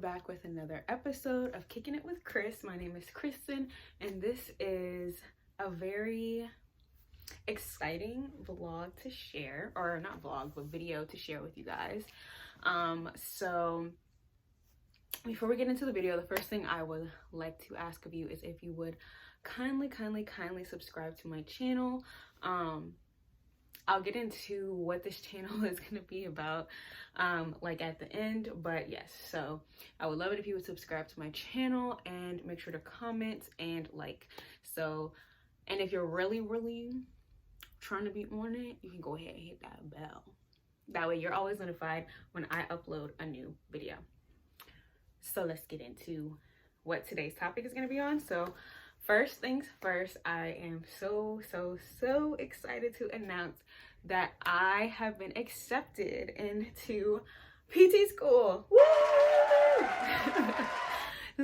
back with another episode of Kicking It with Chris. My name is Khristin, and this is a very exciting vlog to share, or not vlog, but video to share with you guys. So before we get into the video, the first thing I would like to ask of you is if you would kindly subscribe to my channel. I'll get into what this channel is going to be about like at the end, but yes, so I would love it if you would subscribe to my channel and make sure to comment and like. So, and if you're really trying to be on it, you can go ahead and hit that bell. That way you're always notified when I upload a new video. So let's get into what today's topic is going to be on. So first things first, I am so excited to announce that I have been accepted into PT school. Woo!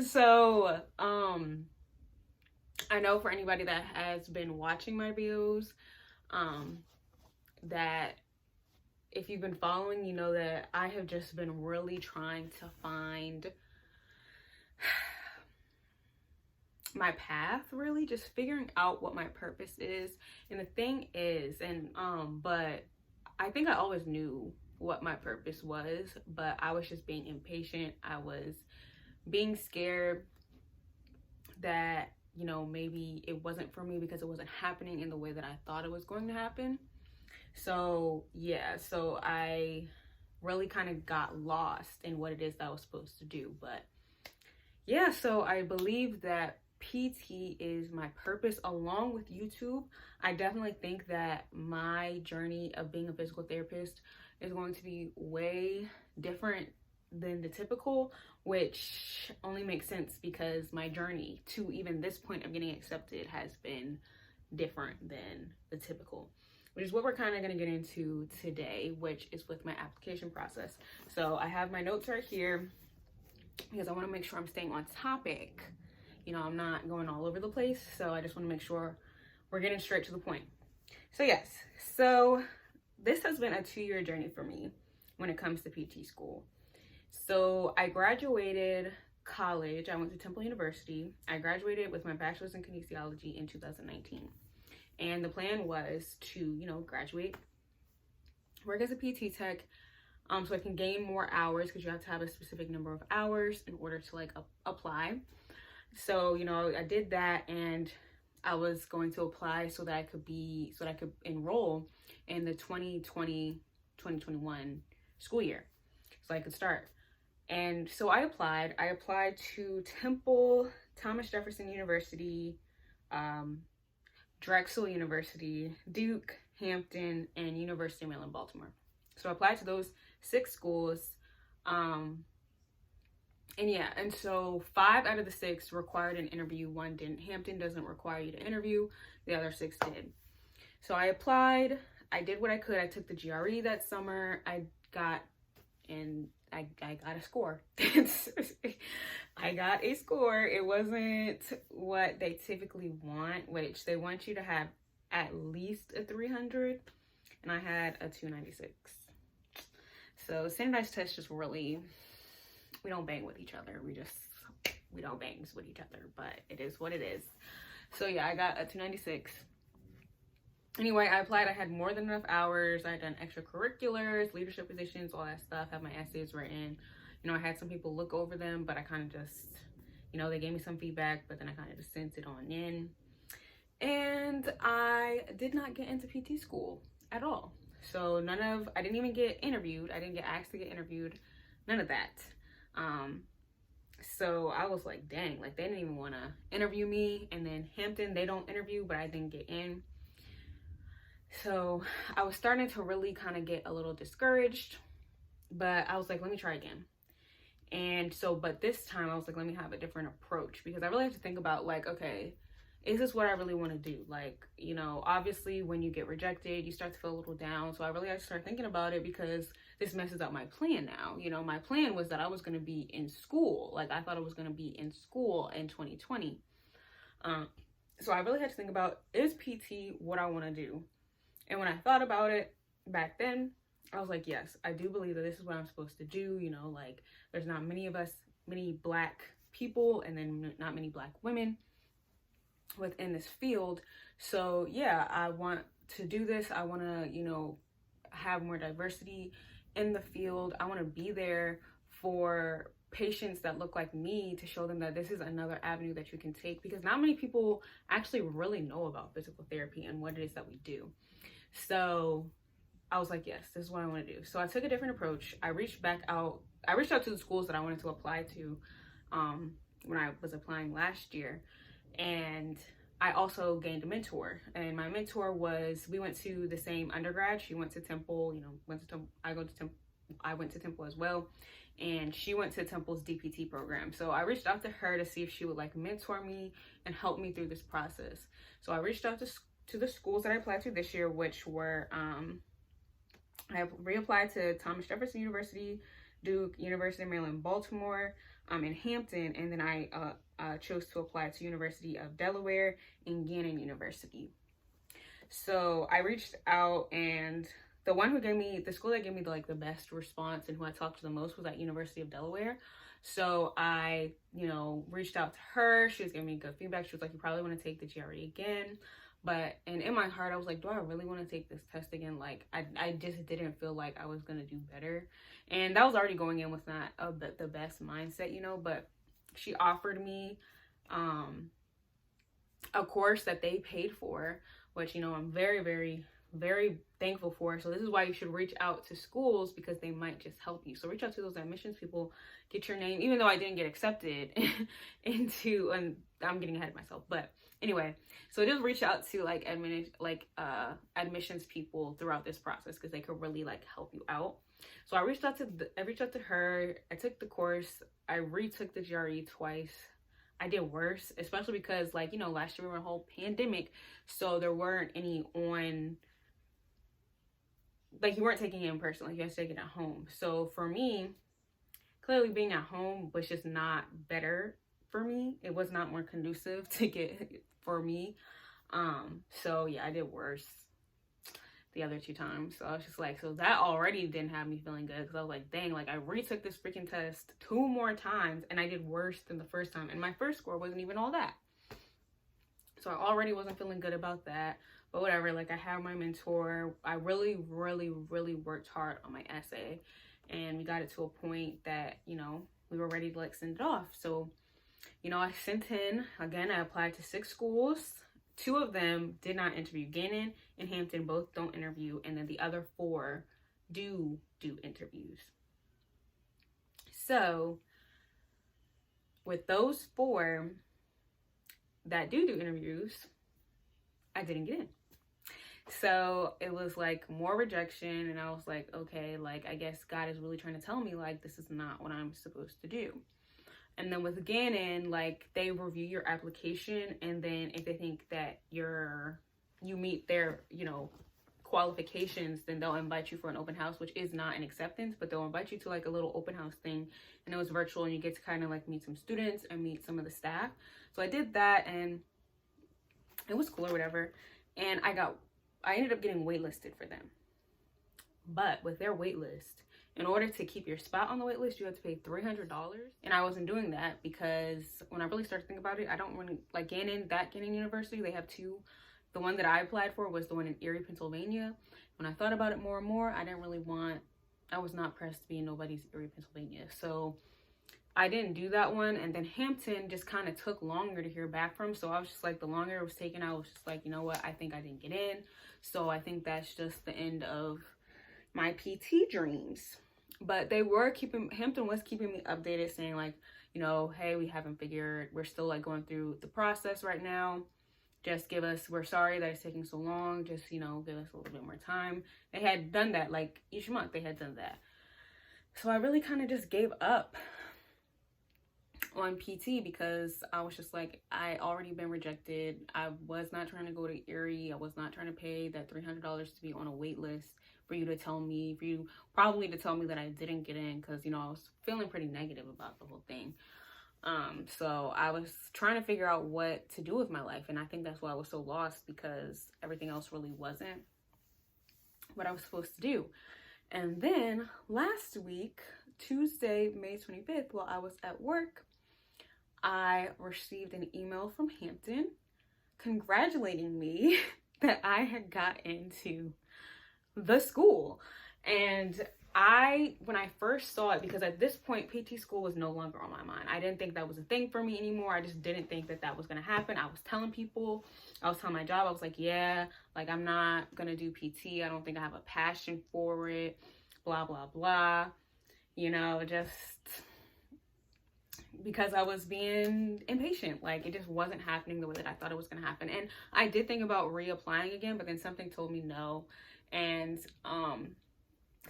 So, I know for anybody that has been watching my videos, that if you've been following, you know that I have just been really trying to find my path, really just figuring out what my purpose is. And the thing is, but I think I always knew what my purpose was, but I was just being impatient. I was being scared that, you know, maybe it wasn't for me because it wasn't happening in the way that I thought it was going to happen. So yeah, so I really kind of got lost in what it is that I was supposed to do. But yeah, so I believe that PT is my purpose along with YouTube. I definitely think that my journey of being a physical therapist is going to be way different than the typical, which only makes sense because my journey to even this point of getting accepted has been different than the typical, which is what we're kind of going to get into today, which is with my application process. So I have my notes right here because I want to make sure I'm staying on topic. You know, I'm not going all over the place, so I just want to make sure we're getting straight to the point. So yes, so this has been a 2-year journey for me when it comes to PT school. So I graduated college. I went to Temple University. I graduated with my bachelor's in Kinesiology in 2019. And the plan was to, you know, graduate, work as a PT tech, so I can gain more hours, because you have to have a specific number of hours in order to like apply. So, you know, I did that, and I was going to apply so that I could enroll in the 2020-2021 school year, so I could start. And so I applied to Temple, Thomas Jefferson University, Drexel University, Duke, Hampton, and University of Maryland, Baltimore. So I applied to those 6 schools. And yeah, and so 5 out of the 6 required an interview, 1 didn't. Hampton doesn't require you to interview, the other 6 did. So I applied, I did what I could. I took the GRE that summer. I got a score. I got a score. It wasn't what they typically want, which they want you to have at least a 300, and I had a 296. So standardized tests just really, we don't bang with each other. We don't bang with each other, but it is what it is. So yeah, I got a 296. Anyway, I applied. I had more than enough hours. I had done extracurriculars, leadership positions, all that stuff. Had my essays written. You know, I had some people look over them, but I kind of just, you know, they gave me some feedback, but then I kind of just sent it on in. And I did not get into PT school at all. So I didn't even get interviewed. I didn't get asked to get interviewed. None of that. So I was like, dang, like they didn't even want to interview me. And then Hampton, they don't interview, but I didn't get in. So I was starting to really kind of get a little discouraged, but I was like, let me try again. And so, but this time I was like, let me have a different approach, because I really have to think about like, okay, is this what I really want to do? Like, you know, obviously when you get rejected, you start to feel a little down. So I really had to start thinking about it, because this messes up my plan now. You know, my plan was that I was going to be in school. Like I thought I was going to be in school in 2020. So I really had to think about, is PT what I want to do? And when I thought about it back then, I was like, yes, I do believe that this is what I'm supposed to do. You know, like there's not many of us many Black people and then not many Black women within this field. So yeah, I want to do this. I want to, you know, have more diversity in the field. I want to be there for patients that look like me to show them that this is another avenue that you can take, because not many people actually really know about physical therapy and what it is that we do. So I was like, yes, this is what I want to do. So I took a different approach. I reached out to the schools that I wanted to apply to when I was applying last year. And I also gained a mentor, and my mentor we went to the same undergrad. She went to Temple, you know, I went to Temple as well, and she went to Temple's DPT program. So I reached out to her to see if she would like mentor me and help me through this process. So I reached out to the schools that I applied to this year, which were, I reapplied to Thomas Jefferson University, Duke, University of Maryland, Baltimore, in Hampton, and then I chose to apply to University of Delaware and Gannon University. So I reached out, and the school that gave me the best response and who I talked to the most was at University of Delaware. So I, you know, reached out to her. She was giving me good feedback. She was like, you probably want to take the GRE again. And in my heart, I was like, do I really want to take this test again? Like, I just didn't feel like I was going to do better. And that was already going in with not the best mindset, you know, but she offered me a course that they paid for, which, you know, I'm very, very, very thankful for. So this is why you should reach out to schools, because they might just help you. So reach out to those admissions people, get your name, even though I didn't get accepted into, and I'm getting ahead of myself, but anyway, so just reach out to admissions people throughout this process, because they could really like help you out. So I reached out to her. I took the course. I retook the GRE twice. I did worse, especially because, like, you know, last year we were in a whole pandemic, so there weren't any you weren't taking it in person, like you had to take it at home. So for me, clearly being at home was just not better for me. It was not more conducive to get for me. So yeah, I did worse the other 2 times. So I was just like, so that already didn't have me feeling good, because I was like, dang, like I retook this freaking test 2 more times and I did worse than the first time, and my first score wasn't even all that. So I already wasn't feeling good about that, but whatever. Like, I have my mentor. I really, really, really worked hard on my essay, and we got it to a point that, you know, we were ready to like send it off. So, you know, I sent in, again, I applied to 6 schools. 2 of them did not interview. Gannon and Hampton both don't interview, and then the other 4 do interviews. So with those 4 that do interviews, I didn't get in. So it was like more rejection, and I was like, okay, like I guess God is really trying to tell me like this is not what I'm supposed to do. And then with Gannon, like they review your application, and then if they think that you meet their, you know, qualifications, then they'll invite you for an open house, which is not an acceptance, but they'll invite you to like a little open house thing, and it was virtual, and you get to kind of like meet some students and meet some of the staff. So I did that, and it was cool or whatever. And I ended up getting waitlisted for them. But with their waitlist, in order to keep your spot on the wait list, you have to pay $300. And I wasn't doing that, because when I really started thinking about it, I don't really like Gannon University. They have 2. The one that I applied for was the one in Erie, Pennsylvania. When I thought about it more and more, I was not pressed to be in nobody's Erie, Pennsylvania. So I didn't do that one. And then Hampton just kind of took longer to hear back from. So I was just like, the longer it was taking, I was just like, you know what? I think I didn't get in. So I think that's just the end of my PT dreams. But Hampton was keeping me updated, saying like, you know, hey, we're still like going through the process right now. Just we're sorry that it's taking so long. Just, you know, give us a little bit more time. They had done that, like each month they had done that. So I really kind of just gave up on PT, because I was just like, I already been rejected. I was not trying to go to Erie. I was not trying to pay that $300 to be on a wait list for you probably to tell me that I didn't get in, because, you know, I was feeling pretty negative about the whole thing. So I was trying to figure out what to do with my life, and I think that's why I was so lost, because everything else really wasn't what I was supposed to do. And then last week, Tuesday, May 25th, while I was at work, I received an email from Hampton congratulating me that I had got into the school. And when I first saw it, because at this point PT school was no longer on my mind. I didn't think that was a thing for me anymore. I just didn't think that was going to happen. I was telling people, I was telling my job, I was like, yeah, like I'm not going to do PT. I don't think I have a passion for it, blah, blah, blah. You know, just because I was being impatient. Like it just wasn't happening the way that I thought it was going to happen. And I did think about reapplying again, but then something told me no. And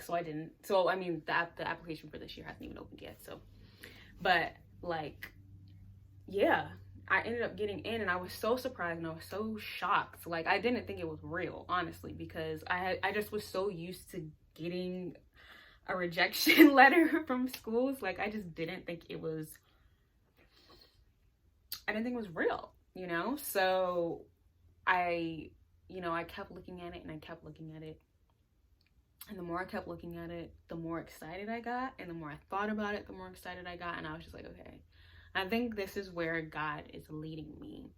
so I didn't. So I mean, the application for this year hasn't even opened yet. So, but like, yeah, I ended up getting in, and I was so surprised and I was so shocked. Like I didn't think it was real, honestly, because I just was so used to getting a rejection letter from schools. Like I just didn't think it was. I didn't think it was real, you know. So I kept looking at it and I kept looking at it. And the more I kept looking at it, the more excited I got. And the more I thought about it, the more excited I got. And I was just like, okay, I think this is where God is leading me.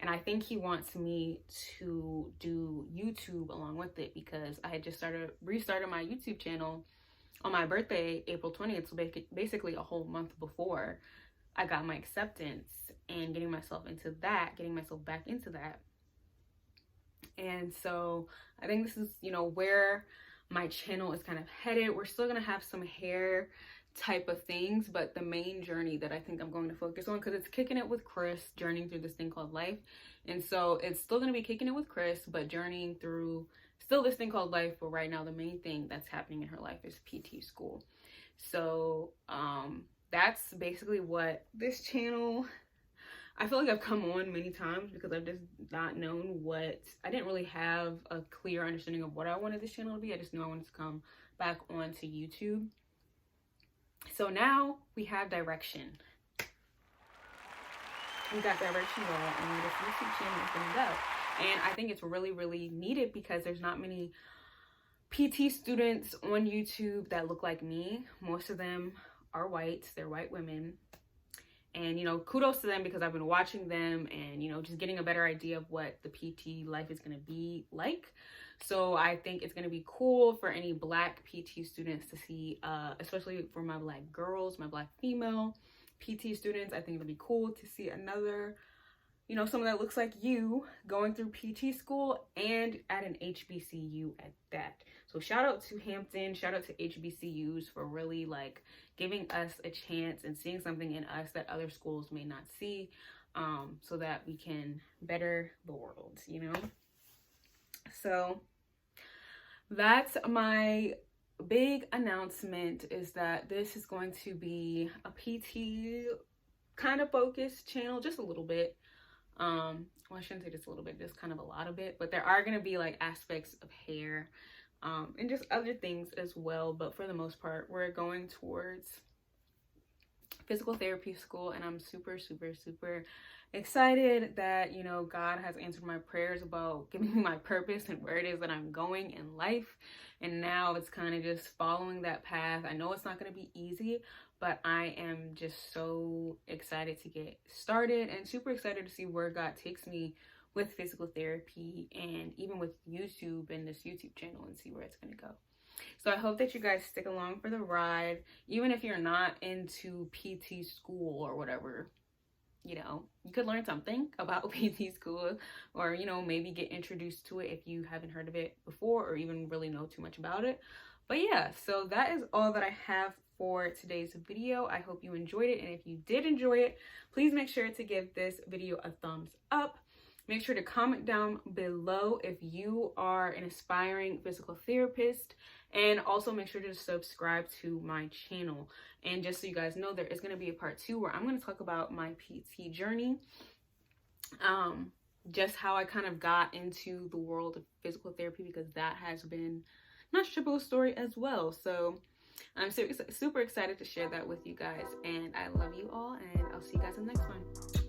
And I think he wants me to do YouTube along with it, because I had just restarted my YouTube channel on my birthday, April 20th. So basically a whole month before I got my acceptance, and getting myself back into that. And so I think this is, where my channel is kind of headed. We're still going to have some hair type of things, but the main journey that I think I'm going to focus on, because it's kicking it with Chris, journeying through this thing called life. And so it's still going to be kicking it with Chris, but journeying through still this thing called life. But right now, the main thing that's happening in her life is PT school. So that's basically what this channel, I feel like I've come on many times because I've just not known I didn't really have a clear understanding of what I wanted this channel to be. I just knew I wanted to come back onto YouTube. So now we have direction. We got direction going, and this YouTube channel is going to go. And I think it's really, really needed, because there's not many PT students on YouTube that look like me. Most of them are white. They're white women. And, kudos to them, because I've been watching them and, just getting a better idea of what the PT life is going to be like. So I think it's going to be cool for any Black PT students to see, especially for my Black girls, my Black female PT students. I think it'll be cool to see another, someone that looks like you going through PT school, and at an HBCU at that. So shout out to Hampton, shout out to HBCUs for really giving us a chance and seeing something in us that other schools may not see, so that we can better the world, So that's my big announcement, is that this is going to be a PT kind of focused channel, just a little bit. Well, I shouldn't say just a little bit, just kind of a lot of it, but there are going to be aspects of hair, and just other things as well. But for the most part, we're going towards physical therapy school, and I'm super, super, super excited that, God has answered my prayers about giving me my purpose and where it is that I'm going in life. And now it's kind of just following that path. I know it's not going to be easy, but I am just so excited to get started, and super excited to see where God takes me with physical therapy, and even with YouTube and this YouTube channel, and see where it's going to go. So I hope that you guys stick along for the ride. Even if you're not into PT school or whatever, you could learn something about PT school, or, maybe get introduced to it if you haven't heard of it before, or even really know too much about it. But yeah, so that is all that I have for today's video. I hope you enjoyed it, and if you did enjoy it, please make sure to give this video a thumbs up. Make sure to comment down below if you are an aspiring physical therapist, and also make sure to subscribe to my channel. And just so you guys know, there is going to be a part 2 where I'm going to talk about my PT journey, just how I kind of got into the world of physical therapy, because that has been not Triple story as well. So I'm super excited to share that with you guys, and I love you all, and I'll see you guys in the next one.